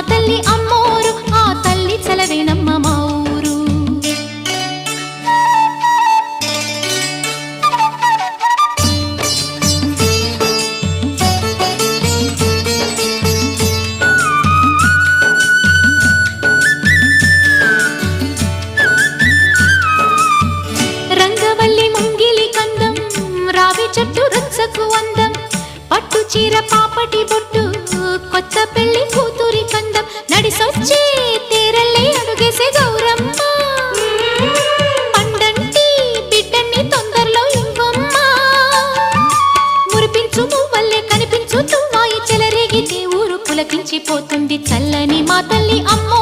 తల్లి అమ్మోరు ఆ తల్లి చలవేనమ్మ మా ఊరు. రంగవల్లి ముంగిలి కందం రావి చెట్టు రుచ్చకు అందం పట్టు చీర పాపటి బొట్టు కొత్త పెళ్లి కూతురి కందం నడిసొచ్చే తేరల్లే అడుగేసే గౌరమ్మ పండంటి బిడ్డన్ని తొందరలో ఇవ్వమ్మ మురిపించు మువ్వల్లే కనిపించు తుమ్మాయి చెలరేగితే ఊరు పులకించిపోతుంది చల్లని మా తల్లి అమ్మో